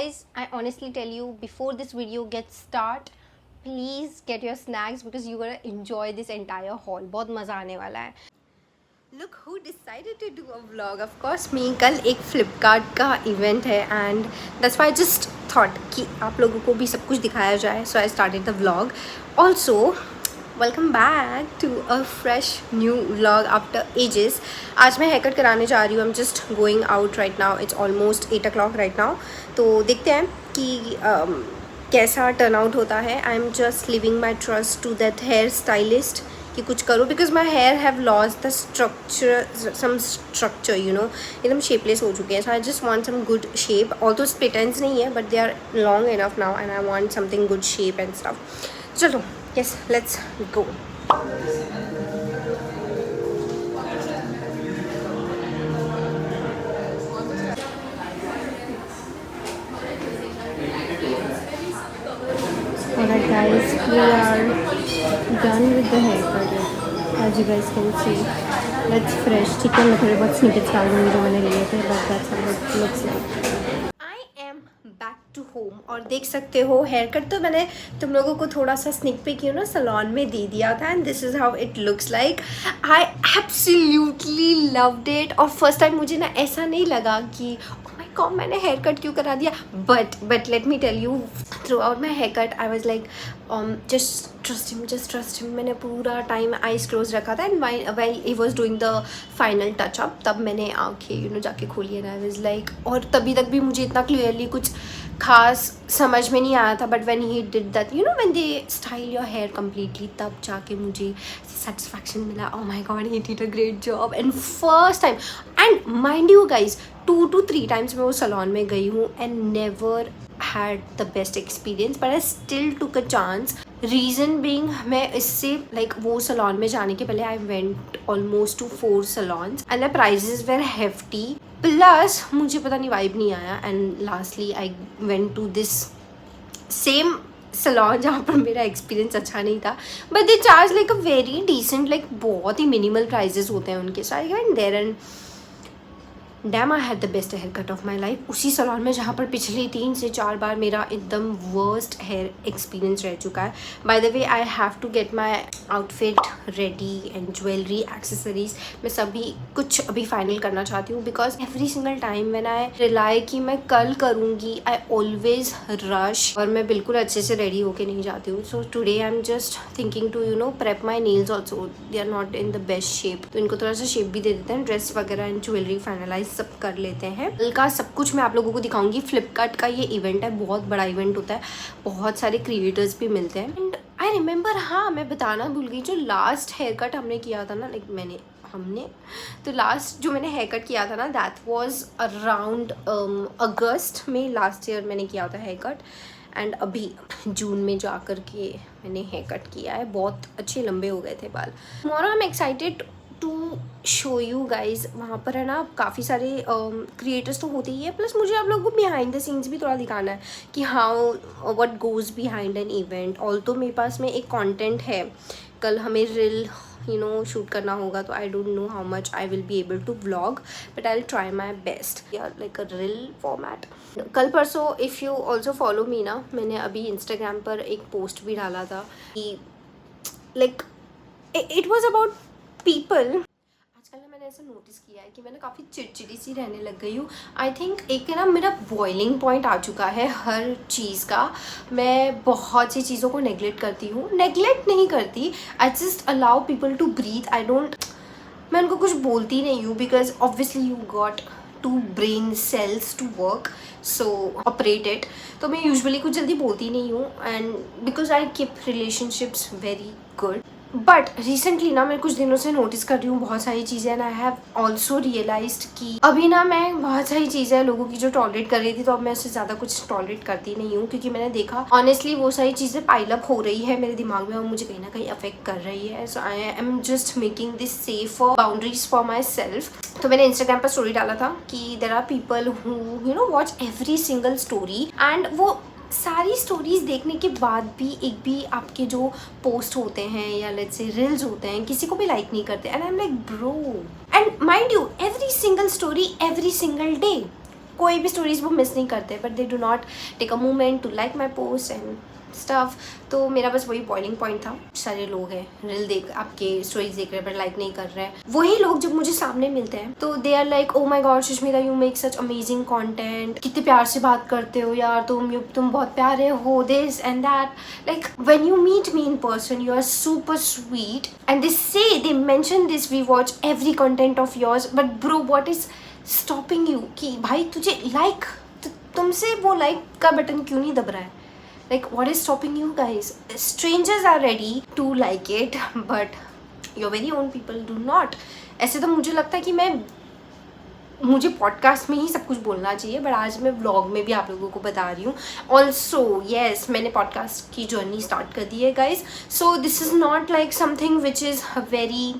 guys, I honestly tell you, before this video gets start, please get your snacks because you're gonna enjoy this entire haul. बहुत मज़ा आने वाला है. Look who decided to do a vlog. Of course me. कल एक Flipkart का event है and that's why I just thought कि आप लोगों को भी सब कुछ दिखाया जाए. So I started the vlog. Also, welcome back to a fresh new vlog after ages. आज मैं हेयर कट कराने जा रही हूँ. I am just going out right now. It's almost 8 o'clock right now. तो देखते हैं कि कैसा टर्न आउट होता है. I am just leaving my trust to that hair stylist कि कुछ करो because my hair have lost the structure you know. एकदम शेपलेस हो चुके हैं. सो I just want some good shape. Although split ends नहीं है but they are long enough now and I want something good shape and stuff. चलो yes, let's go. Alright guys, we are done with the haircut as you guys can see. That's fresh. ठीक है, मैं थोड़े बहुत snippets डाल दूँगी जो मैंने लिए थे, but that's how it looks like. Back to home. और देख सकते हो हेयर कट तो मैंने तुम लोगों को थोड़ा सा sneak peek you know salon में दे दिया था and this is how it looks like. I absolutely loved it. और फर्स्ट टाइम मुझे ना ऐसा नहीं लगा कि ओह माय गॉड मैंने हेयर कट क्यों करा दिया. But let me tell you, throughout my haircut I was like just trust him. मैंने पूरा टाइम आईज क्लोज रखा था and while he was doing the final touch-up तब मैंने आंखें यू नो जाके खोली एंड आई वाज लाइक. और तभी तक भी मुझे इतना क्लियरली कुछ खास समझ में नहीं आया था. But when he did that you know when they style your hair completely तब जाके मुझे सेटिस्फैक्शन मिला. Oh my god he did a great job. And first time and mind you guys 2 to 3 times मैं वो salon में गई हूँ and never had the best experience but I still took a chance. Reason being मैं इससे like वो salon में जाने के पहले I went almost to 4 salons and the prices were hefty plus मुझे पता नहीं vibe नहीं आया and lastly I went to this same salon जहाँ पर मेरा एक्सपीरियंस अच्छा नहीं था but they charge like a very decent like बहुत ही minimal prices होते हैं उनके. So I went there and damn I had the best hair cut of my life. उसी सलोन में जहाँ पर पिछले 3 से 4 बार मेरा एकदम वर्स्ट हेयर एक्सपीरियंस रह चुका है. By the way I have to get my outfit ready and jewellery accessories. मैं सभी कुछ अभी फाइनल करना चाहती हूँ because every single time when I rely कि मैं कल करूँगी आई ऑलवेज रश और मैं बिल्कुल अच्छे से रेडी होके नहीं जाती हूँ. So today I am just thinking to you know prep my nails also. They are not in the best shape तो इनको थोड़ा सा शेप भी दे देते हैं. ड्रेस वगैरह एंड ज्वेलरी फाइनलाइज सब कर लेते हैं. कल का सब कुछ मैं आप लोगों को दिखाऊंगी. फ्लिपकार्ट का ये इवेंट है, बहुत बड़ा इवेंट होता है, बहुत सारे क्रिएटर्स भी मिलते हैं. एंड आई रिमेंबर, हाँ मैं बताना भूल गई, जो लास्ट हेयर कट हमने किया था ना तो लास्ट जो मैंने हेयर कट किया था ना दैट वाज अराउंड अगस्त में लास्ट ईयर मैंने किया था हेयर कट. एंड अभी जून में जा कर के मैंने हेयर कट किया है. बहुत अच्छे लंबे हो गए थे बाल. Tomorrow I am excited to show you guys. वहाँ पर है ना काफ़ी सारे क्रिएटर्स तो होते ही है प्लस मुझे आप लोगों को बिहाइंड द सीन्स भी थोड़ा दिखाना है कि how what goes behind an event. Also मेरे पास में एक कंटेंट है. कल हमें रील यू नो शूट करना होगा तो I don't know how much I will be able to vlog but I will try my best या लाइक अ रील फॉर्मेट. कल परसों if you also follow me ना, मैंने अभी इंस्टाग्राम पर एक पोस्ट भी डाला था कि like it was about people. आजकल ना मैंने ऐसा नोटिस किया है कि मैंने काफ़ी चिड़चिड़ी सी रहने लग गई हूँ. आई थिंक एक ना मेरा बॉइलिंग पॉइंट आ चुका है हर चीज़ का. मैं बहुत सी चीज़ों को नेगलेक्ट करती हूँ. नेगलेक्ट नहीं करती, I just allow people to breathe. मैं उनको कुछ बोलती नहीं हूँ because obviously you got 2 brain cells to work so operate it. तो मैं यूजुअली कुछ जल्दी बोलती नहीं हूँ and because I keep relationships very good. But recently ना मैं कुछ दिनों से नोटिस कर रही हूँ बहुत सारी चीज़ें and I have also realised कि अभी ना मैं बहुत सारी चीज़ें लोगों की जो टॉलरेट कर रही थी तो अब मैं उससे ज़्यादा कुछ टॉलरेट करती नहीं हूँ क्योंकि मैंने देखा ऑनेस्टली वो सारी चीज़ें पाइल अप हो रही है मेरे दिमाग में और मुझे कहीं ना कहीं अफेक्ट कर रही है. So I am just making this safe boundaries for myself. तो मैंने इंस्टाग्राम पर स्टोरी डाला था कि there are people who you know watch every single story and वो सारी स्टोरीज देखने के बाद भी एक भी आपके जो पोस्ट होते हैं या लेट्स से रील्स होते हैं किसी को भी लाइक नहीं करते. And I am like bro. And mind you every single story every single day कोई भी स्टोरीज वो मिस नहीं करते, but they do not take a moment to like my post and stuff. तो मेरा बस वही बॉइलिंग पॉइंट था। सारे लोग हैं रील देख आपके स्टोरीज देख रहे हैं बट लाइक नहीं कर रहे हैं। वही लोग जब मुझे सामने मिलते हैं तो they are like oh my god Sushmita you make such amazing content, कितने प्यार से बात करते हो यार, तुम बहुत प्यारे हो, this and that. Like when you meet me in person you are super sweet and they mention this, we watch every content of yours, but bro what is stopping you कि भाई तुझे लाइक, तुमसे वो like का button क्यों नहीं दब रहा है? Like what is stopping you guys? Strangers are ready to like it but your very own people do not. ऐसे तो मुझे लगता है कि मुझे पॉडकास्ट में ही सब कुछ बोलना चाहिए, बट आज मैं व्लॉग में भी आप लोगों को बता रही हूँ। ऑल्सो येस, मैंने पॉडकास्ट की जर्नी स्टार्ट कर दी है guys. So this is not like something which is very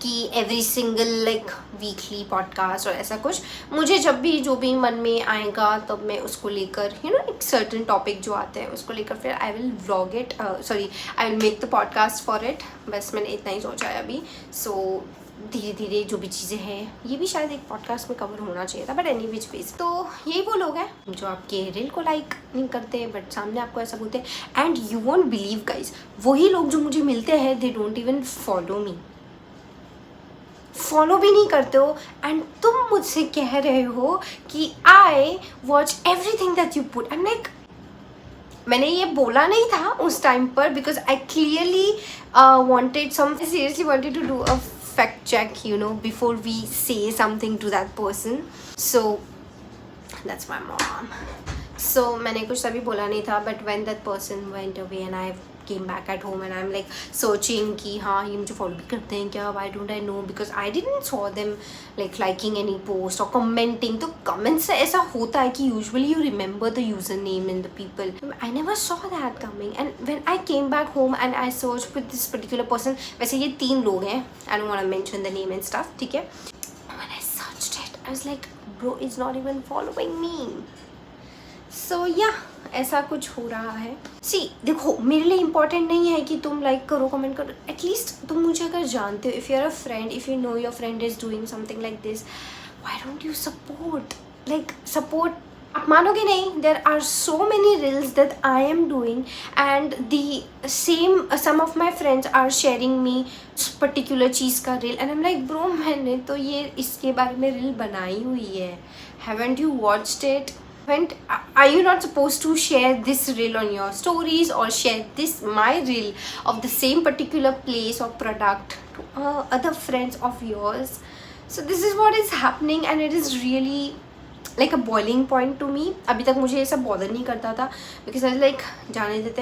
कि every single like weekly podcast और ऐसा कुछ। मुझे जब भी जो भी मन में आएगा तब मैं उसको लेकर एक सर्टेन टॉपिक जो आते हैं उसको लेकर फिर I will vlog it, I will make the podcast for it. बस मैंने इतना ही सोचा है अभी। सो धीरे धीरे जो भी चीज़ें हैं ये भी शायद एक पॉडकास्ट में कवर होना चाहिए था, बट एनी विच वेज। तो यही वो लोग हैं जो आपके रील को लाइक नहीं करते बट सामने आपको ऐसा बोलते हैं। And you won't believe guys, वही लोग जो मुझे मिलते हैं दे डोंट इवन फॉलो भी नहीं करते हो एंड तुम मुझसे कह रहे हो कि I watch everything that you put. I am like, मैंने ये बोला नहीं था उस टाइम पर because I clearly seriously wanted to do a fact check before we say something to that person. So that's my mom. So मैंने कुछ तभी बोला नहीं था, but when that person went away and I came back at home and I'm like searching कि हाँ ये मुझे follow भी करते हैं क्या, why don't I know, because I didn't saw them like liking any post or commenting। तो comments से ऐसा होता है कि usually you remember the username and the people. I never saw that coming and when I came back home and I searched with this particular person, वैसे ये 3 लोग हैं, I don't want to mention the name and stuff, ठीक है। When I searched it I was like bro is not even following me। So yeah, ऐसा कुछ हो रहा है। सी देखो, मेरे लिए इम्पॉर्टेंट नहीं है कि तुम लाइक करो, कमेंट करो। एटलीस्ट तुम मुझे अगर जानते हो, if you are a friend, if you know your friend is doing something like this, why don't you support. आप मानोगे नहीं, there are so many reels that I am doing and the same some of my friends are sharing me particular चीज़ का reel and I am like bro मैंने तो ये इसके बारे में रील बनाई हुई है, haven't you watched it? Are you not supposed to share this reel on your stories or share my reel of the same particular place or product to other friends of yours? So this is what is happening and it is really like a boiling point to me. अभी तक मुझे ये सब bother नहीं करता था because I was like जाने देते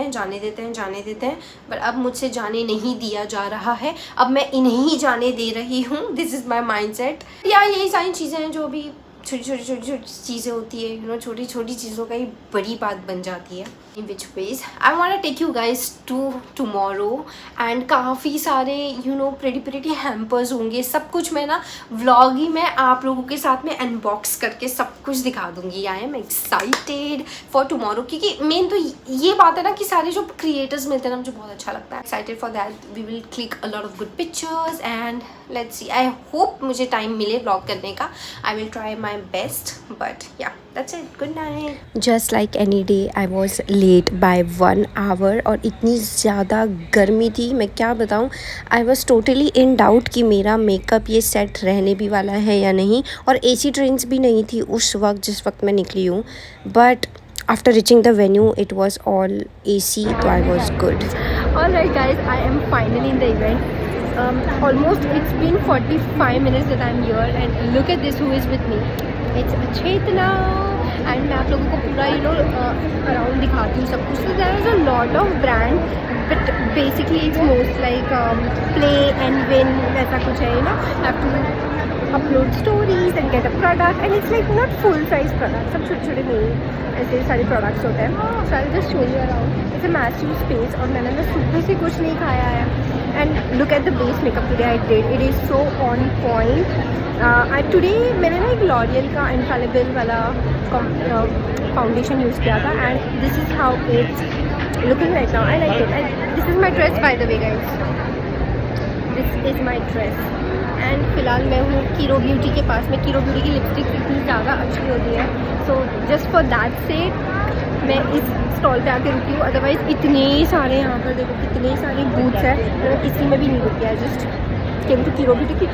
हैं but अब मुझसे जाने नहीं दिया जा रहा है, अब मैं इन्हें ही जाने दे रही हूँ। This is my mindset। या यही सारी चीज़ें हैं जो अभी छोटी चीज़ें होती है, छोटी छोटी चीज़ों का ही बड़ी बात बन जाती है। In which ways I want to take you guys to tomorrow and काफ़ी सारे प्रेटी हैम्पर्स होंगे, सब कुछ मैं ना व्लॉग ही में आप लोगों के साथ में अनबॉक्स करके सब कुछ दिखा दूंगी। आई एम एक्साइटेड फॉर टुमारो, क्योंकि मेन तो ये बात है ना कि सारे जो क्रिएटर्स मिलते हैं ना मुझे बहुत अच्छा लगता है। Excited for that, we will click a lot of good pictures and let's see. I hope मुझे टाइम मिले व्लॉग करने का, I will try my best, but yeah that's it, good night। Just like any day I was late by 1 hour और इतनी ज़्यादा गर्मी थी, मैं क्या बताऊँ। I was totally in doubt कि मेरा मेकअप ये सेट रहने भी वाला है या नहीं, और AC ट्रेन्स भी नहीं थी उस वक्त जिस वक्त मैं निकली हूँ, but after reaching the venue it was all AC, so I was good। Alright guys, I am finally in the event। Almost it's been 45 minutes that I'm here and look at this, who is with me। It's Chetna and मैं आप लोगों को पूरा around दिखाती हूँ सब कुछ। So there is a lot of brand but basically it's most like play and win वैसा कुछ है, have to upload stories and get a product and it's like not full size product, सब छोटे छोटे नहीं ऐसे सारे products होते हैं। So I'll just show you around। It's a massive space और मैंने ना सुबह से कुछ नहीं खाया है and look at the base makeup today I did, it is so on point। today मैंने ना एक L'Oreal का Infallible वाला फाउंडेशन यूज़ किया था and this is how it's looking right now। I like it and this is my dress by the way guys, this is my dress। And फिलहाल मैं हूँ कीरो ब्यूटी के पास में। कीरो ब्यूटी की लिपस्टिक इतनी ज़्यादा अच्छी होती है, सो जस्ट फॉर दैट से मैं इस स्टॉल पे आके रुकी हूँ। अदरवाइज इतने सारे यहाँ पर देखो कितने सारे बूथ्स हैं, मतलब किसी में भी नहीं रुकी है। Just came to Kiro Beauty.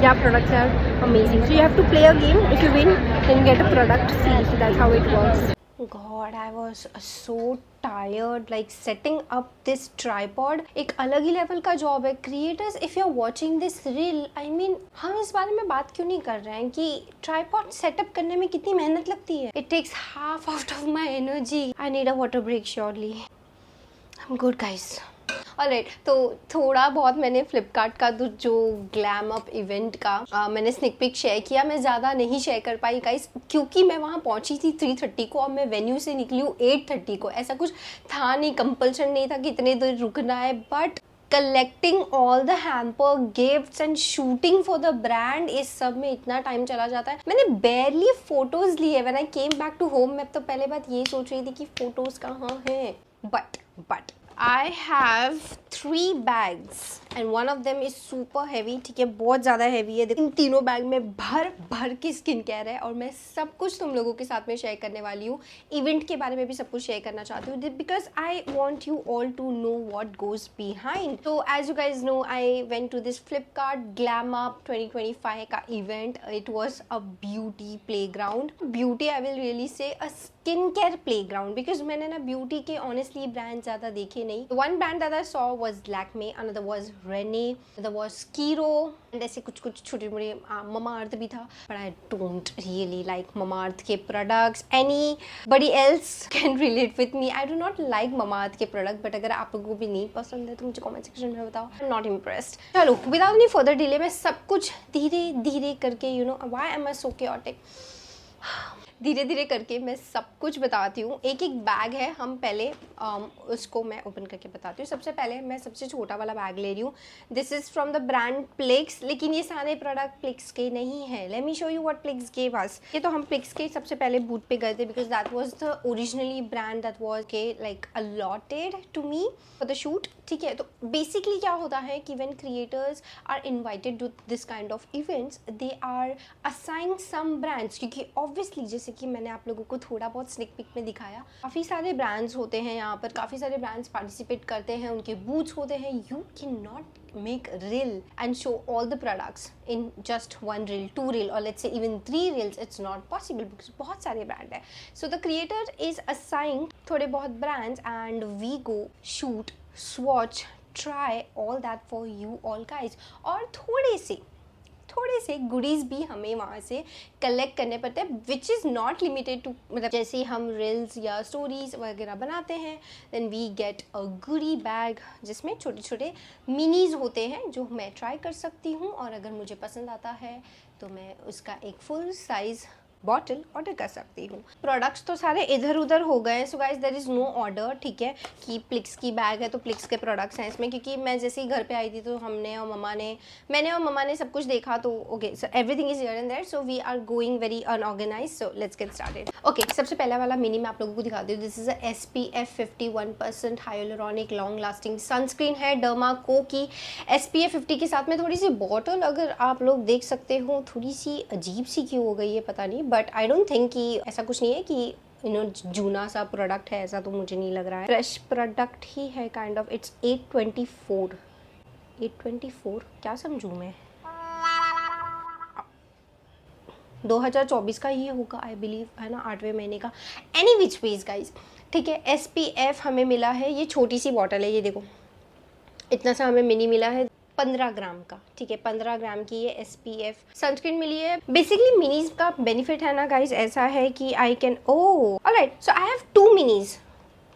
Yeah, products are amazing. So you have to play a game. If you win, then get a product. See, so that's how it works. God, I was so tired. Like setting up this tripod, एक अलग ही level का job है. Creators, if you're watching this reel, I mean, हम इस बारे में बात क्यों नहीं कर रहे हैं कि tripod setup करने में कितनी मेहनत लगती है. It takes half out of my energy. I need a water break surely. I'm good, guys. Alright, तो थोड़ा बहुत मैंने फ्लिपकार्ट का जो ग्लैम अप इवेंट का मैंने स्निक पिक शेयर किया. मैं ज़्यादा नहीं शेयर कर पाई गाइस, क्योंकि मैं वहाँ पहुँची थी 3:30 को और मैं वेन्यू से निकली हूँ 8:30 को. ऐसा कुछ था नहीं, कंपल्सन नहीं था कि इतने देर रुकना है. But collecting all the hamper gifts and shooting for the brand, इस सब में इतना टाइम चला जाता है. मैंने बेयरली फोटोज लिए when I came back to home. मैं तो पहले बात ये सोच रही थी कि फोटोज कहाँ हैं. But I have 3 bags and one of them is super heavy. ठीक है, बहुत ज़्यादा heavy है. इन तीनों बैग में भर की स्किन केयर है और मैं सब कुछ तुम लोगों के साथ में शेयर करने वाली हूँ. इवेंट के बारे में भी सब कुछ शेयर करना चाहती हूँ because I want you all to know what goes behind. तो as you guys know, I went to this Flipkart glam up 2025 का event. It was a beauty playground. Beauty I will really say a skin care playground because मैंने ना beauty के honestly brand ज़्यादा देखे नहीं. One brand that I saw was Lakme, another was Rene, another was Kiro, and ऐसे कुछ छोटे मोटे Mamaearth भी था. But I don't really like Mamaearth के products. Anybody else can relate with me. I do not like Mamaearth के product, but अगर आप लोगों को भी नहीं पसंद है तो मुझे comment section में बताओ. I'm not impressed. चलो, without any further delay मैं सब कुछ धीरे धीरे करके, you know, why am I so chaotic? धीरे धीरे करके मैं सब कुछ बताती हूँ. एक बैग है, हम पहले उसको मैं ओपन करके बताती हूँ. सबसे पहले मैं सबसे छोटा वाला बैग ले रही हूँ. This is from the brand Plix, लेकिन ये सारे प्रोडक्ट प्लिक्स के नहीं है. Let me show you what Plix gave us. ये तो हम प्लिक्स के सबसे पहले बूथ पे गए थे because that was the originally brand that was के like allotted to me for the shoot. ठीक है, तो बेसिकली क्या होता है कि when creators are invited to this kind of events, they are assign some brands. क्योंकि ऑब्वियसली जैसे कि मैंने आप लोगों को थोड़ा बहुत स्निक पिक में दिखाया, काफ़ी सारे ब्रांड्स होते हैं यहाँ पर, काफ़ी सारे ब्रांड्स पार्टिसिपेट करते हैं, उनके बूथ्स होते हैं. You can not make reel and show all the products in just 1 reel, 2 reel और let's say even 3 reels. It's not possible because बहुत सारे ब्रांड है. So the creator is assigned थोड़े बहुत brands and we go shoot, swatch, try all that for you all guys. और थोड़े से goodies भी हमें वहाँ से कलेक्ट करने पड़ते हैं, which is not limited to, मतलब जैसे हम रील्स या स्टोरीज वगैरह बनाते हैं, then we get a goodie bag जिसमें छोटे छोटे मिनीज होते हैं जो मैं ट्राई कर सकती हूँ. और अगर मुझे पसंद आता है तो मैं उसका एक फुल साइज़ बॉटल ऑर्डर कर सकती हूँ. प्रोडक्ट्स तो सारे इधर उधर हो गए. So guys there is no order. ठीक है, कि प्लिक्स की बैग है तो प्लिक्स के प्रोडक्ट्स हैं इसमें. क्योंकि मैं जैसे ही घर पे आई थी तो मैंने और मम्मा ने सब कुछ देखा, तो okay, so everything is here and there. So we are going very unorganised. So let's get started. Okay, सबसे पहला वाला मिनी मैं आप लोगों को दिखाती हूँ. This is a SPF 51% hyaluronic long lasting sunscreen है डर्माको की. SPF 50 के साथ में थोड़ी सी बॉटल अगर आप लोग देख सकते हो, थोड़ी सी अजीब सी क्यों हो गई है पता नहीं. बट आई डोंट थिंक कि ऐसा कुछ नहीं है कि जूना सा प्रोडक्ट है, ऐसा तो मुझे नहीं लग रहा है. फ्रेश प्रोडक्ट ही है काइंड ऑफ. इट्स 824 क्या समझूँ मैं, 2024 का ये होगा आई बिलीव, है ना, 8वें महीने का. एनी विच वेज गाइज, ठीक है. SPF हमें मिला है, ये छोटी सी बॉटल है, ये देखो इतना सा हमें मिनी मिला है 15 ग्राम का. ठीक है, 15 ग्राम की ये SPF सनस्क्रीन मिली है. बेसिकली मिनीज का बेनिफिट है ना गाइज ऐसा है कि I can alright, so I have 2 minis.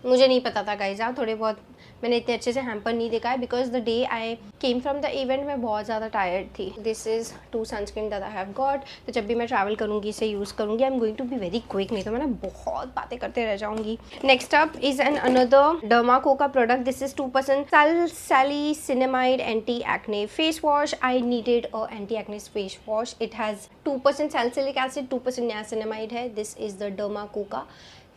मुझे नहीं पता था गाइज, थोड़े बहुत मैंने इतने अच्छे से हैम्पर नहीं देखा है because the day I came from the event मैं बहुत ज़्यादा टायर्ड थी. This is 2 sunscreen that I have got. तो जब भी मैं ट्रैवल करूँगी इसे यूज़ करूँगी. I am going to be very quick, नहीं तो मैं ना बहुत बातें करते रह जाऊँगी. Next up is an another Dermaco का product. This is 2% niacinamide anti acne face wash. I needed a anti acne face wash. It has 2% salicylic acid, 2% niacinamide है. दिस इज द डर्माको का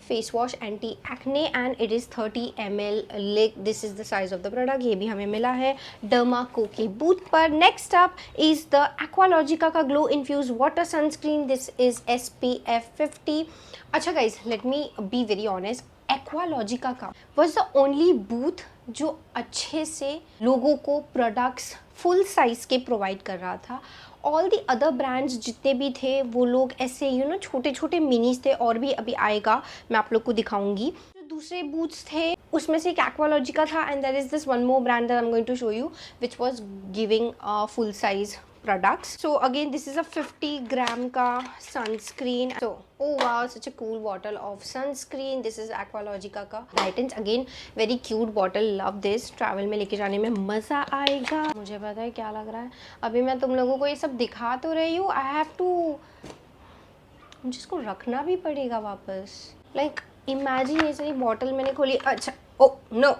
face wash anti acne and it is 30 ml like. This is the size of the product. ये भी हमें मिला है Dermaco के booth पर. Next up is the Aqualogica का glow infuse water sunscreen. This is SPF 50. अच्छा guys, let me be very honest, Aqualogica का वॉज द ओनली बूथ जो अच्छे से लोगों को प्रोडक्ट्स फुल साइज़ के प्रोवाइड कर रहा था. ऑल दी अदर ब्रांड्स जितने भी थे वो लोग ऐसे छोटे छोटे मिनीज थे, और भी अभी आएगा, मैं आप लोग को दिखाऊंगी. जो दूसरे बूथ्स थे उसमें से एक एक्वालॉजिका था, and there is this one more brand that I am going to show you which was giving full size products. So again, this is a 50 gram का sunscreen. So oh wow, such a cool bottle of sunscreen. This is Aqualogica का Brightens. Again very cute bottle. Love this. travel में लेके जाने में मज़ा आएगा. मुझे पता है क्या लग रहा है. अभी मैं तुम लोगों को ये सब दिखा तो रही हूँ. I have to, मुझे इसको रखना भी पड़ेगा वापस. Like imagine ये सारी बॉटल मैंने खोली. अच्छा, oh no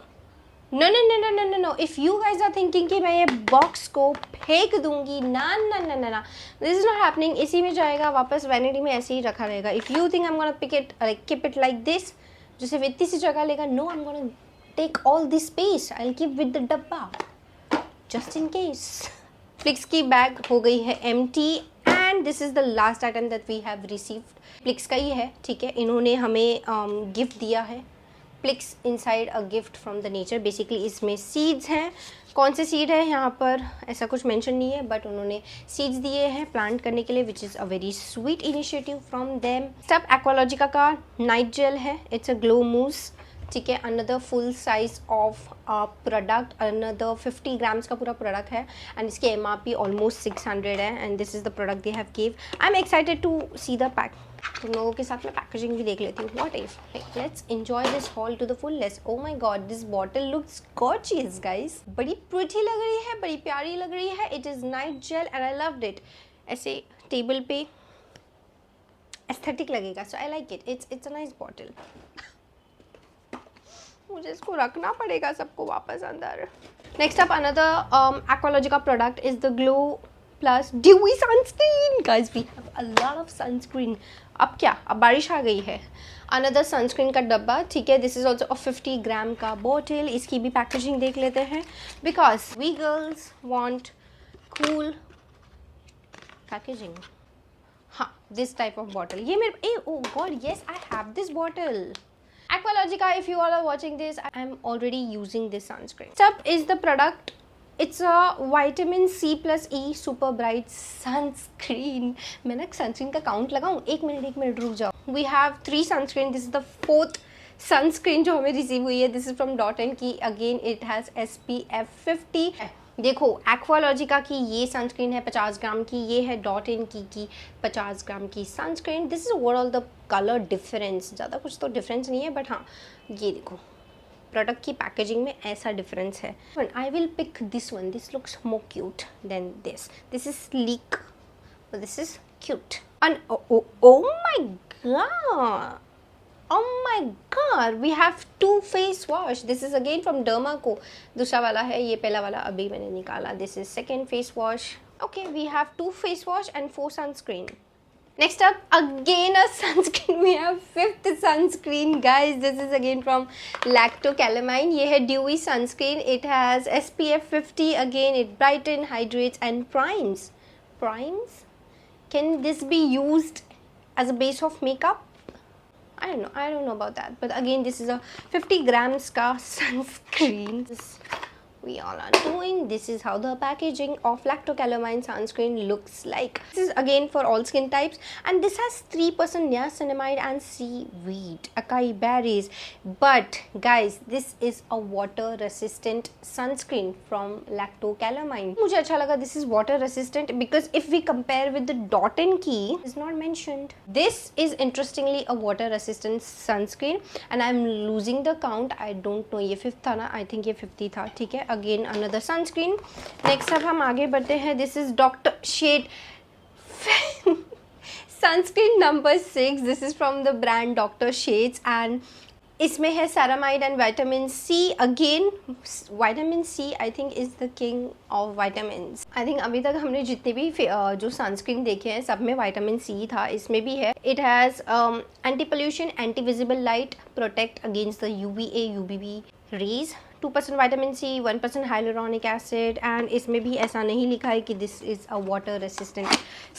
no no no no no no no. If you guys are thinking कि मैं ये बॉक्स को फेंक दूंगी, ना ना ना ना ना, दिस इज नॉट हैपनिंग. इसी में जाएगा वापस वैनिटी में, ऐसे ही रखा रहेगा. If you think I am gonna pick it like keep it like this, जो सिर्फ इतनी सी जगह लेगा, no, I am gonna take all this space. I will keep with the डब्बा जस्ट इन केस. फ्लिक्स की बैग हो गई है empty, and this is the last item that we have received. Flix का ही है, ठीक है. इन्होंने हमें गिफ्ट दिया है. Plix inside a gift from the nature. Basically इसमें सीड्स हैं. कौन से सीड है यहाँ पर ऐसा कुछ मेंशन नहीं है, बट उन्होंने सीड्स दिए हैं प्लांट करने के लिए, which is a very sweet initiative from them. सब एक्वालॉजिका का नाइट जेल है. इट्स अ ग्लो मूस, ठीक है. Another full size of product, another 50 grams का पूरा प्रोडक्ट है, एंड इसकी MRP ऑलमोस्ट 600 है, and this is the product they have give. I am excited to see the pack. तुम लोगों के साथ मैं पैकेजिंग भी देख लेती हूँ. What if let's enjoy this haul to the fullness. Oh my God, this bottle looks gorgeous guys. बड़ी प्रिटी लग रही है, बड़ी प्यारी लग रही है. It is night gel and I loved it. ऐसे टेबल पे एस्थेटिक लगेगा, so I like it. It's a nice bottle. मुझे इसको रखना पड़ेगा सबको वापस अंदर. Next up another Aqualogica product is the glow plus dewy sunscreen. Guys we have a lot of sunscreen. अब क्या, अब बारिश आ गई है. अनदर सनस्क्रीन का डब्बा, ठीक है. This is also a 50 gram का बॉटल. इसकी भी पैकेजिंग देख लेते हैं, because we girls want cool packaging. हाँ, दिस टाइप ऑफ बॉटल. ये मेरे, oh God, yes, I have this bottle. Aqualogica, if you all are watching this, I am already using this sunscreen. Next up is the product. It's a vitamin C plus E super bright sunscreen. मैं ना sunscreen का count लगाऊँ? एक minute रुक जाओ. We have 3 sunscreen. This is the 4th sunscreen जो हमें receive हुई है. This is from Dot & Key. Again, it has SPF 50. देखो, एक्वालॉजिका की ये सनस्क्रीन है 50 ग्राम की, ये है डॉट & की 50 ग्राम की sunscreen. This is overall the colour difference. ज़्यादा कुछ तो डिफरेंस नहीं है, बट हाँ, ये देखो प्रोडक्ट की पैकेजिंग में ऐसा डिफरेंस है. I will pick this one. This looks more cute than this. This is sleek, this is cute. And oh my god, oh my god, we have 2 face wash. This is again from Dermaco. दूसरा वाला है, ये पहला वाला अभी मैंने निकाला. This is second face wash. Okay, we have 2 face wash and 4 sunscreen. Next up, again a sunscreen. We have 5th sunscreen, guys. This is again from Lactocalamine. ये है dewy sunscreen. It has SPF 50. Again, it brightens, hydrates and primes. Primes? Can this be used as a base of makeup? I don't know about that, but again, this is a 50 grams ka sunscreen. We all are doing. This is how the packaging of Lactocalamine sunscreen looks like. This is again for all skin types, and this has 3% niacinamide and seaweed, acai berries. But guys, this is a water resistant sunscreen from Lactocalamine. मुझे अच्छा लगा this is water resistant because if we compare with the Dot & Key, is not mentioned. This is interestingly a water resistant sunscreen, and I'm losing the count. I don't know ये 5th था ना, I think ये 50 था, ठीक है. Again another sunscreen. Next up हम आगे बढ़ते हैं. This is Dr. Shade sunscreen number 6. This is from the brand Dr. Shades, and इसमें है ceramide and vitamin C. Again vitamin C I think is the king of vitamin. I think अभी तक हमने जितने भी जो सनस्क्रीन देखे हैं सब में विटामिन सी था, इसमें भी है। It has anti pollution, anti visible light, protect against the UVA UVB rays, 2% vitamin C, 1% hyaluronic acid. And इसमें भी ऐसा नहीं लिखा है कि this is a water resistant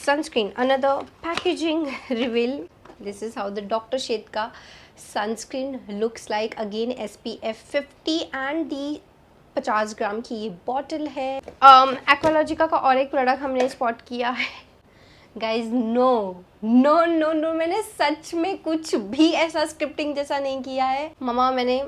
sunscreen. Another packaging reveal, this is how the doctor Sheth का sunscreen looks like. Again SPF 50 and the 50 gram की ये बॉटल है। एक्वालॉजिका का और एक प्रोडक्ट हमने स्पॉट किया है guys. No no no no, मैंने सच में कुछ भी ऐसा स्क्रिप्टिंग जैसा नहीं किया है। ममा मैंने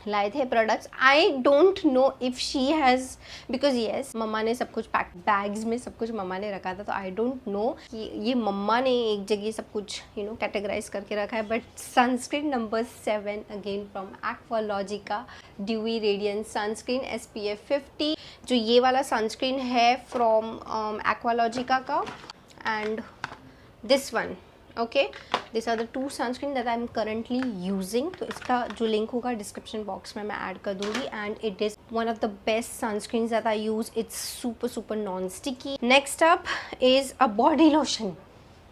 लाए थे products. I don't know if she has, because yes मम्मा ने सब कुछ पैक बैग्स में सब कुछ मम्मा ने रखा था, तो आई डोंट नो कि ये मम्मा ने एक जगह सब कुछ कैटेगराइज करके रखा है। But sunscreen number 7 again from Aqualogica dewy radiance sunscreen SPF 50। जो ये वाला सनस्क्रीन है फ्रॉम एक्वालॉजिका का, and this one, okay, this are the 2 sunscreen that I am currently using. तो इसका जो लिंक होगा डिस्क्रिप्शन बॉक्स में मैं ऐड कर दूंगी। And it is one of the best sunscreen that I use. It's super super non sticky. Next up is a body lotion.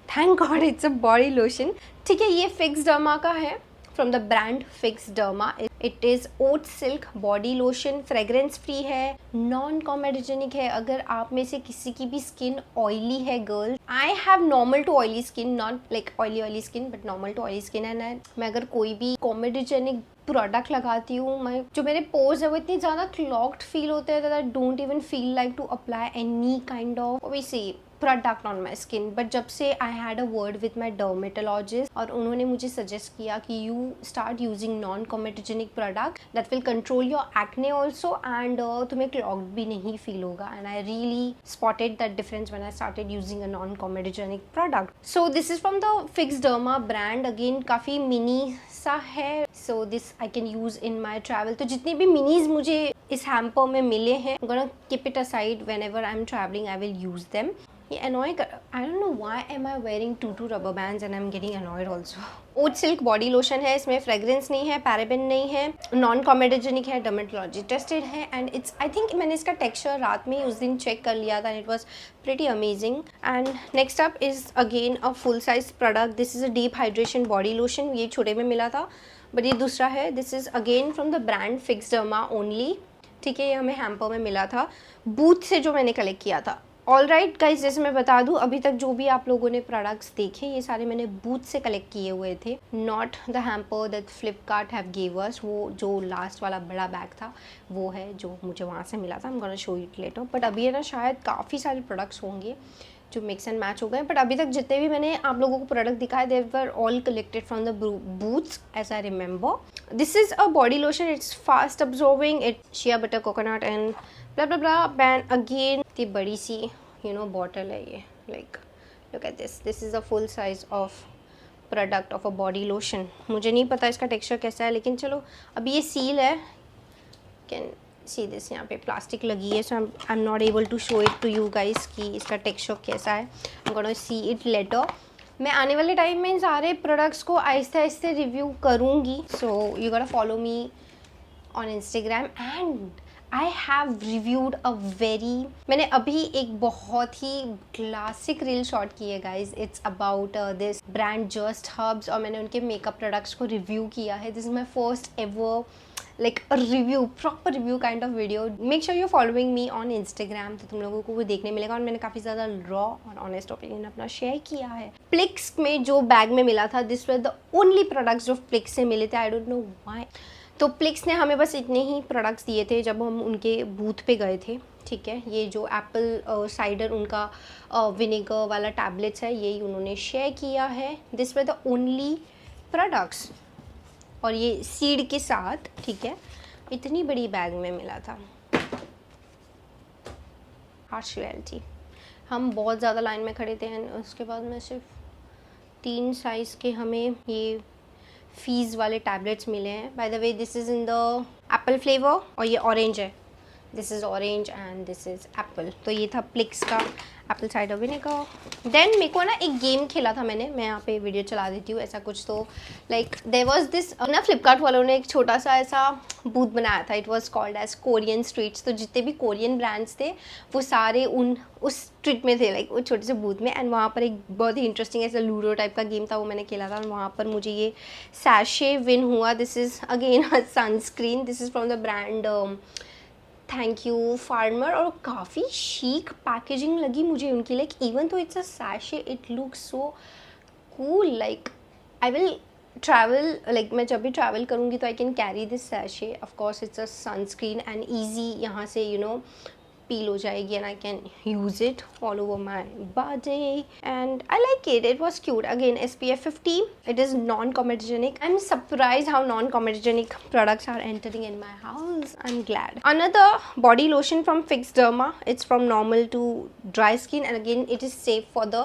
Thank god it's a body lotion. ठीक है, ये Fixderma का है from the brand Fixderma. It is oat silk body lotion, fragrance free है, non comedogenic है। अगर आप में से किसी की भी स्किन ऑयली है, girl, I have normal to oily skin, not like oily skin but normal to oily skin. And मैं अगर कोई भी कॉमेडोजेनिक प्रोडक्ट लगाती हूँ, मैं जो मेरे पोर्स है वो इतनी ज़्यादा क्लॉग्ड फील होते हैं that I don't even feel like to apply any kind of obviously product on my skin. But जब से I had a word with my dermatologist और उन्होंने मुझे सजेस्ट किया कि you start using non comedogenic product that will control your acne also, and तुम्हें clogged भी नहीं फील होगा। And I really spotted that difference when I started using a non comedogenic product. So this is from the fix derma brand. Again काफ़ी mini सा है, so this I can use in my travel. तो जितने भी minis मुझे इस hamper में मिले हैं, I'm gonna keep it aside whenever I'm traveling, I will use them. ये annoying, I don't know why am I wearing two rubber bands and I'm getting annoyed also. Oat silk body lotion है, इसमें fragrance नहीं है, paraben नहीं है, non comedogenic है, dermatology tested है। And it's I think मैंने इसका टेक्सचर रात में उस दिन चेक कर लिया था, it was pretty amazing. And next up is again a full size product. This is a deep hydration body lotion. ये छोटे में मिला था बट ये दूसरा है। This is again from the brand fix derma only. ठीक है, ये हमें हैम्पर में मिला था बूथ से जो मैंने कलेक्ट किया था। ऑल राइट गाइज, जैसे मैं बता दूं, अभी तक जो भी आप लोगों ने प्रोडक्ट्स देखे ये सारे मैंने बूथ से कलेक्ट किए हुए थे, not the hamper that Flipkart have give us. वो जो लास्ट वाला बड़ा बैग था वो है जो मुझे वहाँ से मिला था। आई am gonna show it later. But अभी है ना, शायद काफ़ी सारे प्रोडक्ट्स होंगे जो मिक्स एंड मैच हो गए। बट अभी तक जितने भी मैंने आप लोगों को प्रोडक्ट दिखाए, they were all collected from the booths as I remember. This is a body lotion, it's fast absorbing, it shea butter coconut and blah blah blah band. Again ये बड़ी सी बॉटल है ये, like look at this is a full size of product of a body lotion. मुझे नहीं पता इसका texture कैसा है, लेकिन चलो अभी ये सील है, कैन सी दिस, यहाँ पे प्लास्टिक लगी है, so I am not able to show it to you guys कि इसका टेक्सचर कैसा है। I am gonna see it later. मैं आने वाले टाइम में इन सारे प्रोडक्ट्स को आहिस्ते आहिस्ते रिव्यू करूँगी, so you gonna follow me on Instagram. And I have reviewed a very, मैंने अभी एक बहुत ही क्लासिक रील शॉट की है guys. It's about this brand just herbs, और मैंने उनके मेकअप प्रोडक्ट्स को रिव्यू किया है। This is my first ever like a review, proper review kind of video. Make sure you're following me on Instagram, तो तुम लोगों को वो देखने मिलेगा। और मैंने काफ़ी ज़्यादा रॉ और ऑनेस्ट ओपिनियन अपना शेयर किया है। प्लिक्स में जो बैग में मिला था, this were the only products जो प्लिक्स से मिले थे, आई डोंट नो व्हाई। तो प्लिक्स ने हमें बस इतने ही प्रोडक्ट्स दिए थे जब हम उनके बूथ पे गए थे। ठीक है, ये जो एप्पल साइडर उनका विनेगर वाला टैबलेट्स है, यही उन्होंने शेयर किया है। This were the only products, और ये सीड के साथ, ठीक है, इतनी बड़ी बैग में मिला था। हार्श रियलिटी, हम बहुत ज़्यादा लाइन में खड़े थे एंड उसके बाद में सिर्फ 3 साइज़ के हमें ये फीस वाले टैबलेट्स मिले हैं। Bye the way this is in the Apple flavour और ये ऑरेंज है। This is orange and this is Apple. तो ये था प्लिक्स का एप्पल साइडर विनेगर। देन मेरे को ना एक गेम खेला था मैंने, मैं यहाँ पे वीडियो चला देती हूँ ऐसा कुछ। तो लाइक देयर वाज दिस ना, फ्लिपकार्ट वालों ने एक छोटा सा ऐसा बूथ बनाया था, it was called as Korean streets. तो जितने भी कोरियन ब्रांड्स थे वो सारे उस स्ट्रीट में थे, लाइक वो छोटे से बूथ में। एंड वहाँ पर एक बहुत ही इंटरेस्टिंग ऐसा लूडो टाइप का गेम था, वो मैंने खेला था। वहाँ पर मुझे ये सैशे विन हुआ। This is again a sunscreen, this is from the brand thank you farmer. और काफ़ी शीक पैकेजिंग लगी मुझे उनकी, लाइक इवन तो it's a sachet it looks so cool. Like I will travel, like मैं जब भी ट्रैवल करूँगी तो I can carry this sachet. Of course it's a sunscreen and easy, यहाँ से यू नो पील हो जाएगी and I can use it all over my body and I like it, it was cute. Again SPF 50, it is non comedogenic. I'm surprised how non-comedogenic products are entering in my house. I'm glad. Another body lotion from Fix Derma. It's from normal to dry skin and again it is safe for the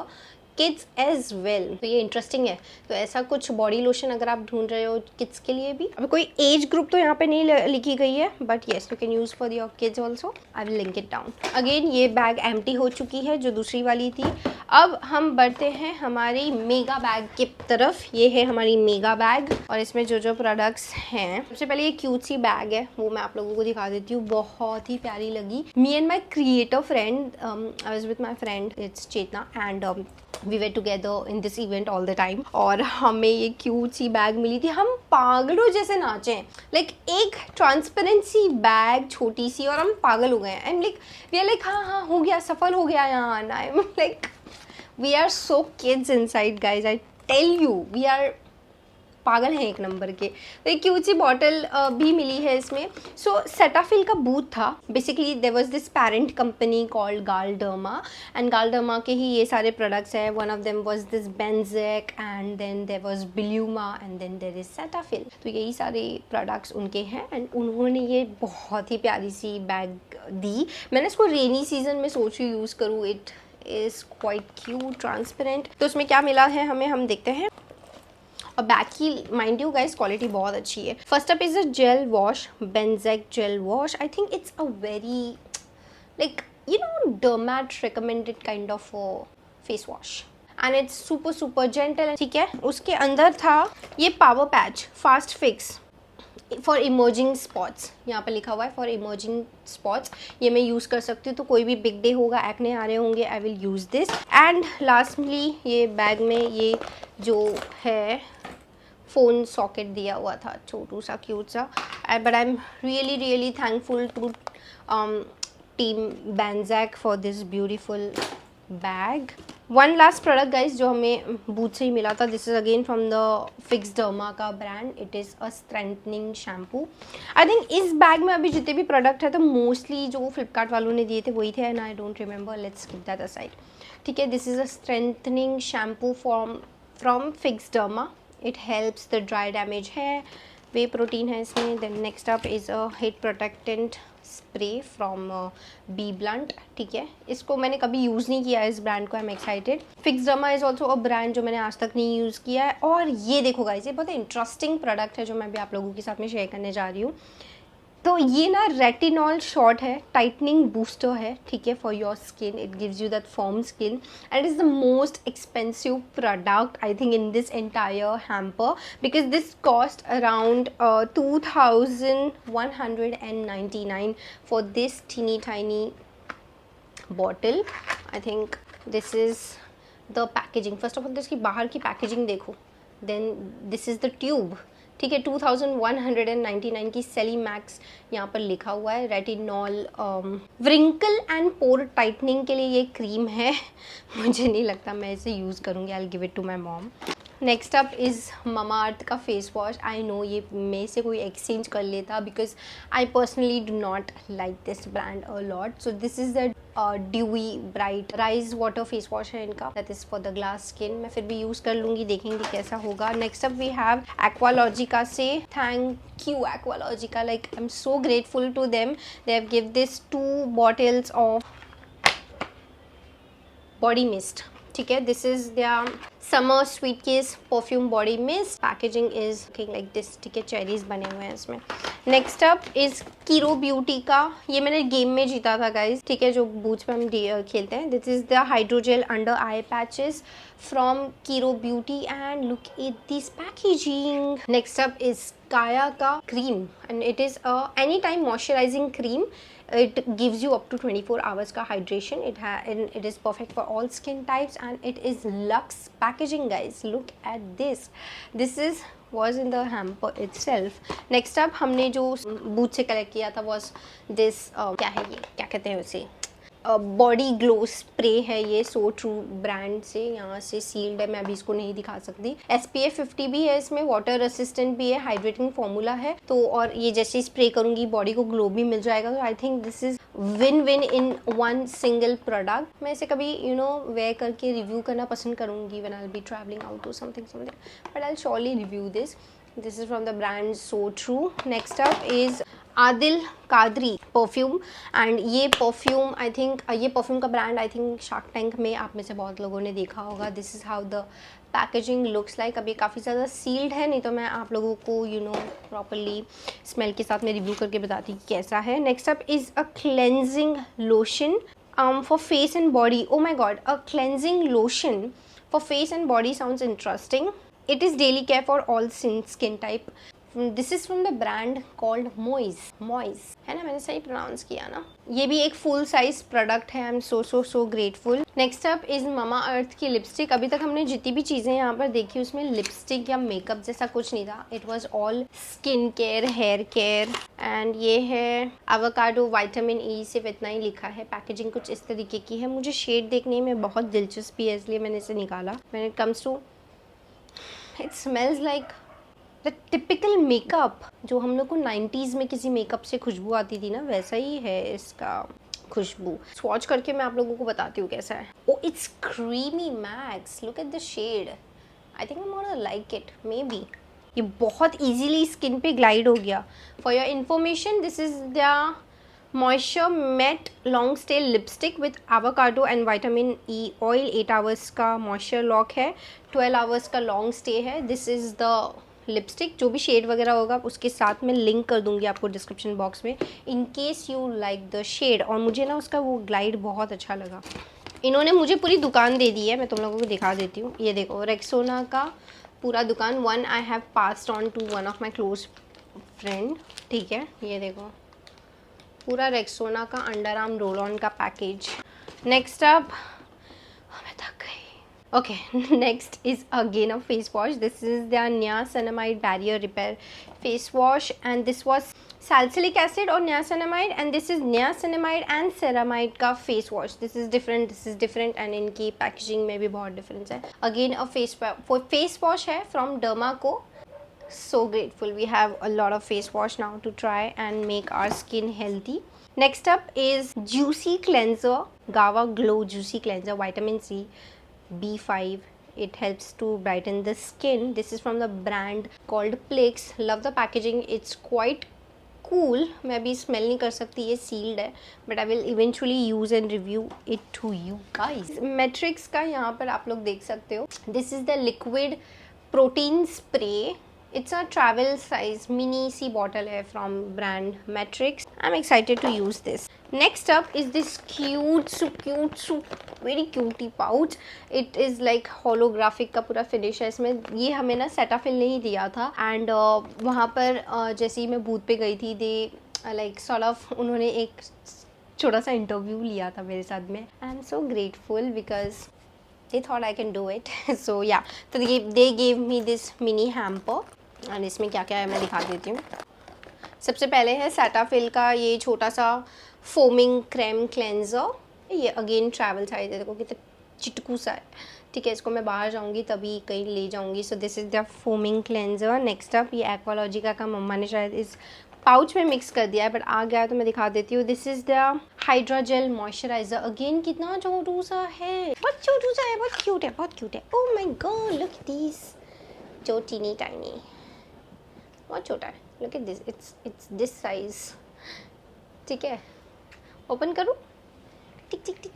kids as well. तो ये interesting है। तो ऐसा कुछ body lotion अगर आप ढूंढ रहे हो किड्स के लिए भी, अभी कोई एज ग्रुप तो यहाँ पे नहीं लिखी गई है, but yes you can use for your kids also. I will link it down. Again ये बैग एम्प्टी हो चुकी है जो दूसरी वाली थी। अब हम बढ़ते हैं हमारी मेगा बैग की तरफ। ये है हमारी मेगा बैग और इसमें जो जो प्रोडक्ट्स हैं, सबसे पहले ये क्यूट सी बैग है, वो मैं आप लोगों को दिखा देती हूँ। बहुत ही प्यारी लगी। Me and my creator friend, I was with my friend it's Chetna and we were together in this event all the time. और हमें ये क्यूट सी बैग मिली थी, हम पागलों जैसे नाचे। लाइक एक ट्रांसपेरेंसी बैग छोटी सी और हम पागल हो गए हैं। And like we are like हाँ हो गया, सफल हो गया यहाँ आना। I am like we are so kids inside guys, I tell you, we are पागल हैं एक नंबर के। तो एक क्यूट सी बॉटल भी मिली है इसमें। सो सेटाफिल का बूथ था basically. There was this parent company called Galderma and Galderma के ही ये सारे प्रोडक्ट्स हैं। One of them was this Benzac and then there was Bioluma and then there is Cetaphil. तो यही सारे प्रोडक्ट्स उनके हैं एंड उन्होंने ये बहुत ही प्यारी सी बैग दी। मैंने इसको रेनी सीजन में सोची यूज़ करूँ। It is quite cute transparent. तो उसमें क्या मिला है हमें, हम देखते हैं। और बैग की माइंड यू गाइस क्वालिटी बहुत अच्छी है। First up is a gel wash, Benzac gel wash. I think it's a very like you know dermat recommended kind of face wash and it's super super gentle. ठीक है, उसके अंदर था ये power patch fast fix for emerging spots. यहाँ पर लिखा हुआ है फॉर इमर्जिंग स्पॉट्स। ये मैं यूज़ कर सकती हूँ, तो कोई भी बिग डे होगा, एक्ने आ रहे होंगे, I will use this. And lastly ये बैग में ये जो है फ़ोन सॉकेट दिया हुआ था, छोटू सा क्यूट सा। But I am really really thankful to team Benzac for this beautiful bag. One last product guys जो हमें बूथ से ही मिला था, this is again from the Fixderma का brand. It is a strengthening shampoo. I think इस bag में अभी जितने भी प्रोडक्ट है तो मोस्टली जो फ्लिपकार्ट वालों ने दिए थे वही थे and I don't remember, let's keep that aside. ठीक है, this is a strengthening shampoo from Fixderma. It helps the dry damage है, वे प्रोटीन है इसमें। Then next up is a heat protectant spray from B Blunt. ठीक है, इसको मैंने कभी यूज़ नहीं किया है इस ब्रांड को, आई am excited. Fix derma is also a brand जो मैंने आज तक नहीं यूज़ किया है। और ये देखो गाइस, ये बहुत इंटरेस्टिंग प्रोडक्ट है जो मैं भी आप लोगों के साथ में शेयर करने जा रही हूँ। तो ये ना रेटिनॉल शॉट है, टाइटनिंग बूस्टर है। ठीक है, for your skin, it gives you that firm skin and is the most expensive product I think in this entire hamper because this cost around 2199 for this teeny tiny bottle. I think this is the packaging. First of all इसकी बाहर की packaging देखो, then this is the tube. ठीक है, 2199 की सेली max यहाँ पर लिखा हुआ है। Retinol wrinkle and pour tightening के लिए ये क्रीम है। मुझे नहीं लगता मैं इसे यूज़ करूँगी, I will give it to my mom. Next up is Mamaearth का फेस वॉश। आई नो ये में से कोई एक्सचेंज कर लेता because I personally do not like this brand a lot. So this is the dewy bright rise water face wash है इनका, that is for the glass skin. मैं फिर भी यूज़ कर लूँगी, देखेंगे कैसा होगा। Next up we have Aqualogica से। Thank you Aqualogica, like I am so grateful to them. They have give this 2 bottles of body mist. ठीक है, this is there summer sweet किस perfume body mist. Packaging is looking like this. ठीक है, cherries बने हुए हैं इसमें next up is कीरो beauty का, ये मैंने गेम में जीता था गाइज, ठीक है, जो बूथ पे हम खेलते हैं. This is the hydrogel under I patches from कीरो beauty and look at this packaging. Next up is काया का cream and it is a any time moisturising cream. It gives you up to 24 hours का hydration. It is perfect for all skin types and it is luxe packaging guys. Look at this. This is was in the hamper itself. Next up हमने जो booth से collect किया था was this क्या है ये, क्या कहते हैं उसे, बॉडी ग्लो स्प्रे है ये, सो ट्रू ब्रांड से, यहाँ से सील्ड है, मैं अभी इसको नहीं दिखा सकती. SPF 50 भी है इसमें, वाटर रेसिस्टेंट भी है, हाइड्रेटिंग फॉर्मूला है. तो और ये जैसे स्प्रे करूंगी बॉडी को ग्लो भी मिल जाएगा. तो I think this is win win in one single product. मैं इसे कभी वेयर करके रिव्यू करना पसंद करूंगी when I will be travelling out to something, but I will surely review this. This is from the brand so true. Next up is Adil Qadri perfume and ये perfume I think, ये perfume का brand I think Shark Tank में आप में से बहुत लोगों ने देखा होगा. This is how the packaging looks like. अभी काफ़ी ज़्यादा सील्ड है, नहीं तो मैं आप लोगों को प्रॉपरली स्मेल के साथ में रिव्यू करके बताती कैसा है. Next up is a cleansing lotion for face and body. Oh my god, a cleansing lotion for face and body sounds interesting. It is daily care for all skin type. This is from the brand called Moise है ना, मैंने सही pronounce किया ना. ये भी एक full size product है. I am so grateful. Next up is Mamaearth की लिपस्टिक. अभी तक हमने जितनी भी चीज़ें यहाँ पर देखी उसमें लिपस्टिक या मेकअप जैसा कुछ नहीं था. It was all skin care, hair care. And ये है एवोकाडो विटामिन ई, सिर्फ इतना ही लिखा है. पैकेजिंग कुछ इस तरीके की है. मुझे शेड देखने में बहुत दिलचस्पी है इसलिए मैंने इसे निकाला. When it comes to, it smells like the typical makeup जो हम लोग को 90s में किसी मेकअप से खुशबू आती थी ना, वैसा ही है इसका खुशबू. स्वॉच करके मैं आप लोगों को बताती हूँ कैसा है. Oh it's creamy max. Look at the shade. I think I am gonna like it maybe. ये बहुत इजीली स्किन पे ग्लाइड हो गया. For your information, this is the moisture matte long stay lipstick with avocado and vitamin E oil. 8 hours का moisture lock है, 12 hours का long stay है. This is the lipstick. जो भी शेड वगैरह होगा उसके साथ में लिंक कर दूंगी आपको डिस्क्रिप्शन बॉक्स में, in case you like the shade. और मुझे ना उसका वो ग्लाइड बहुत अच्छा लगा. इन्होंने मुझे पूरी दुकान दे दी है, मैं तुम लोगों को दिखा देती हूँ. ये देखो, रेक्सोना का पूरा दुकान. One I have passed on to one of my close friend. ठीक है, ये देखो पूरा रेक्सोना का अंडर आर्म रोल ऑन का पैकेज. नेक्स्ट अप, मैं थक गई. Okay, next is again a face wash. This is the niacinamide barrier repair face wash and this was salicylic acid और niacinamide and this is niacinamide and ceramide का face wash. This is different and इनकी packaging में भी बहुत difference है. Again a face wash है from Dermaco. So grateful we have a lot of face wash now to try and make our skin healthy. Next up is Juicy Cleanser, Gava Glow Juicy Cleanser, vitamin C, B5. It helps to brighten the skin. This is from the brand called Plix. Love the packaging. It's quite cool. मैं अभी smell नहीं कर सकती, ये sealed है, but I will eventually use and review it to you guys. Matrix का यहाँ पर आप लोग देख सकते हो. This is the liquid protein spray. It's a travel size mini सी bottle है from brand Matrix. I'm excited to use this. Next up is this cute very cutie pouch. It is like holographic का पूरा finish है इसमें. ये हमें ना Cetaphil नहीं दिया था and वहाँ पर जैसे ही मैं बूथ पे गई थी they like sort of उन्होंने एक छोटा सा इंटरव्यू लिया था मेरे साथ में. I'm so grateful because they thought I can do it. So yeah, तो they gave me this mini hamper. और इसमें क्या क्या है मैं दिखा देती हूँ. सबसे पहले है सेटाफिल का ये छोटा सा फोमिंग क्रेम क्लेंजर. ये अगेन ट्रैवल साइज है, देखो कितना चिटकू सा है. ठीक है, इसको मैं बाहर जाऊँगी तभी कहीं ले जाऊँगी. सो this is the foaming cleanser. Next up ये एक्वालॉजिका का मम्मा ने शायद इस पाउच में मिक्स कर दिया है बट आ गया है तो मैं दिखा देती हूँ. This is the hydra gel moisturiser. Again कितना छोटू सा है, बहुत छोटू सा है, बहुत क्यूट है, बहुत क्यूट है. Oh my god, look at this, जो टीनी टाइनी, बहुत छोटा है. Look at this, it's this size. ठीक है, ओपन करूँ. Tick tick tick.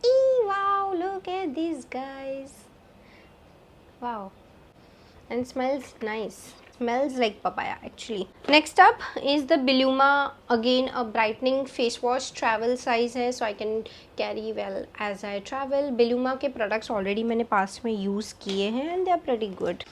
ई wow, look at this guys. Wow, and smells nice. Smells like papaya actually. Next up is the Billuma, again a brightening face wash, travel size है, so I can carry well as I travel. Billuma के products already मैंने past में use किए हैं and they are pretty good.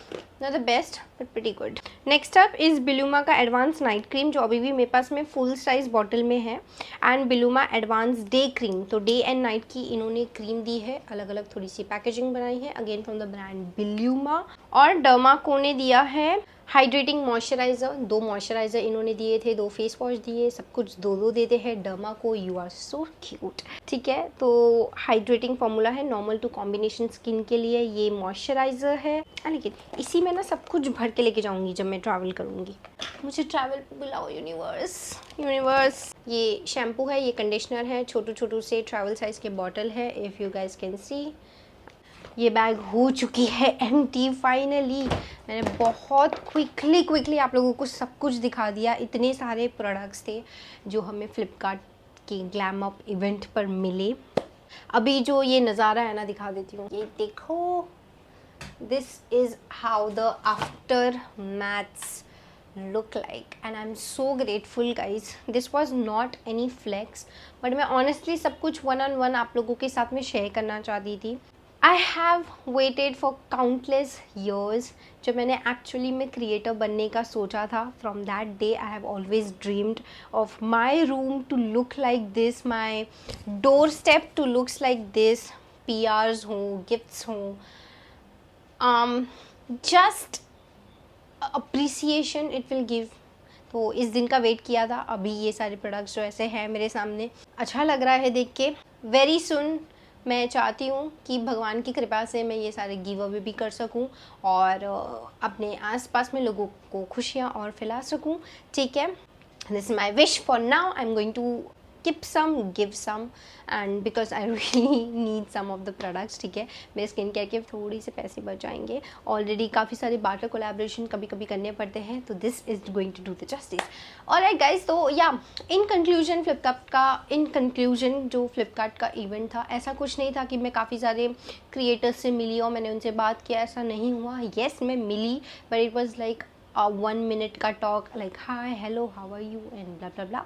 Not the best but pretty good. Next up is Billuma का Advanced Night Cream, जो अभी भी मेरे पास में full size bottle में है, and Billuma Advanced Day Cream, तो day and night की इन्होंने क्रीम दी है, अलग अलग थोड़ी सी पैकेजिंग बनाई है, again from the brand Billuma. और डर्माको ने दिया है हाइड्रेटिंग मॉइस्चराइज़र, 2 मॉइस्चराइज़र इन्होंने दिए थे, 2 फेस वॉश दिए, सब कुछ 2 देते हैं. Dermaco, you are so cute. ठीक है, तो हाइड्रेटिंग फॉर्मूला है, नॉर्मल टू कॉम्बिनेशन स्किन के लिए ये मॉइस्चराइज़र है. लेकिन इसी में ना सब कुछ भर के लेके जाऊंगी जब मैं ट्रैवल करूंगी. मुझे ट्रैवल बुलाओ यूनिवर्स. ये शैम्पू है, ये कंडीशनर है, छोटू से ट्रैवल साइज़ के बॉटल है, if you guys can see. ये बैग हो चुकी है एम्प्टी फाइनली. मैंने बहुत क्विकली आप लोगों को सब कुछ दिखा दिया. इतने सारे प्रोडक्ट्स थे जो हमें फ्लिपकार्ट के ग्लैम अप इवेंट पर मिले. अभी जो ये नज़ारा है ना, दिखा देती हूँ. ये देखो, this is how the after maths look like and I'm so grateful guys. This was not any flex but मैं honestly सब कुछ 1-on-1 आप लोगों के साथ में शेयर करना चाहती थी. I have waited for countless years. जब मैंने एक्चुअली में क्रिएटर बनने का सोचा था, from that day I have always dreamed of my room to look like this, my doorstep to looks like this. PRs हों, गिफ्ट्स हों, just appreciation it will give. तो इस दिन का वेट किया था. अभी ये सारे प्रोडक्ट्स जो ऐसे हैं मेरे सामने, अच्छा लग रहा है देख के. वेरी सुन मैं चाहती हूँ कि भगवान की कृपा से मैं ये सारे गिव अवे भी कर सकूँ और अपने आसपास में लोगों को खुशियाँ और फैला सकूँ. ठीक है, this is my wish for now. I am going to keep some, give some, and because I really need some of the products. ठीक है, मेरे स्किन केयर के थोड़ी से पैसे बच जाएंगे. ऑलरेडी काफ़ी सारे बार्टर कोलैबोरेशन कभी कभी करने पड़ते हैं, तो this is going to do the justice. Alright guys, तो या इन कंक्लूजन जो फ्लिपकार्ट का इवेंट था, ऐसा कुछ नहीं था कि मैं काफ़ी सारे क्रिएटर्स से मिली और मैंने उनसे बात किया. ऐसा नहीं हुआ. येस, मैं मिली, but it was like 1 minute का talk, like hi, hello, how are you and blah blah blah.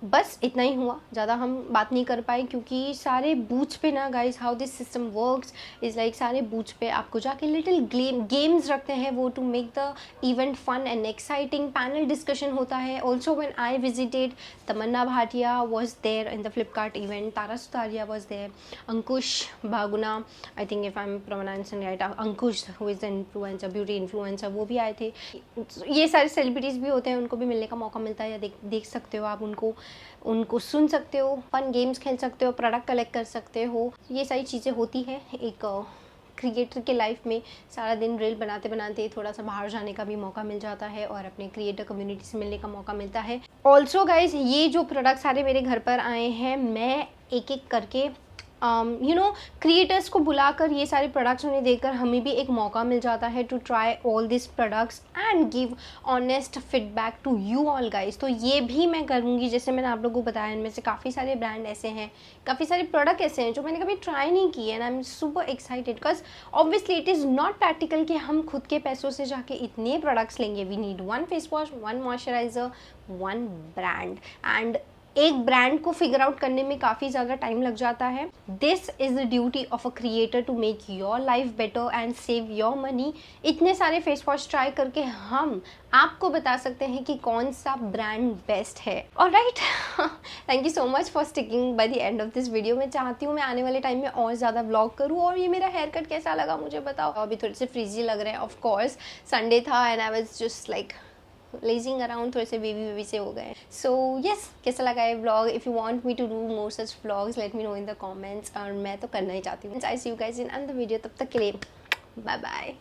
बस इतना ही हुआ, ज़्यादा हम बात नहीं कर पाए क्योंकि सारे बूथ्स पे ना guys, how this system works is like, सारे बूथ्स पे आपको जाके लिटिल गेम्स रखते हैं वो to make the event fun and exciting. Panel discussion होता है. Also when I visited, Tamannaah Bhatia was there in the Flipkart event, Tara Sutaria was there, Ankush Bhaguna, I think if I am pronouncing right, Ankush who is the influencer, beauty influencer, वो भी आए थे. ये सारे celebrities भी होते हैं, उनको भी मिलने का मौका मिलता है, या देख सकते हो आप उनको सुन सकते हो, फन गेम्स खेल सकते हो, प्रोडक्ट कलेक्ट कर सकते हो. ये सारी चीज़ें होती हैं एक क्रिएटर के लाइफ में. सारा दिन रील बनाते बनाते थोड़ा सा बाहर जाने का भी मौका मिल जाता है और अपने क्रिएटर कम्युनिटी से मिलने का मौका मिलता है. ऑल्सो गाइज, ये जो प्रोडक्ट सारे मेरे घर पर आए हैं, मैं एक एक करके क्रिएटर्स को बुलाकर ये सारे प्रोडक्ट्स उन्हें देकर हमें भी एक मौका मिल जाता है to try all this products and give honest feedback to you all guys. तो ये भी मैं करूँगी. जैसे मैंने आप लोगों को बताया, इनमें से काफ़ी सारे ब्रांड ऐसे हैं, काफ़ी सारे प्रोडक्ट ऐसे हैं जो मैंने कभी ट्राई नहीं किए, and I am super excited because obviously it is not practical कि हम खुद के पैसों से जाके इतने प्रोडक्ट्स लेंगे. We need 1 face wash, 1 moisturiser, 1 brand, and एक ब्रांड को फिगर आउट करने में काफ़ी ज़्यादा टाइम लग जाता है. This is the duty of a creator to make your life better and save your money. इतने सारे फेस वॉश ट्राई करके हम आपको बता सकते हैं कि कौन सा ब्रांड बेस्ट है. Alright, thank you so much for sticking by the end of this video. मैं चाहती हूँ मैं आने वाले टाइम में और ज़्यादा व्लॉग करूँ. और ये मेरा हेयर कट कैसा लगा मुझे बताओ. अभी थोड़े से फ्रीजी लग रहे हैं. ऑफ कोर्स संडे था and I was just like lazing around, थोड़े से बेबी से हो गए. सो यस, कैसा लगा ये vlog? If you want me to do more such vlogs, let me know in the comments. और मैं तो करना ही चाहती हूँ. I see you guys in another video. तब तक के लिए बाय बाय.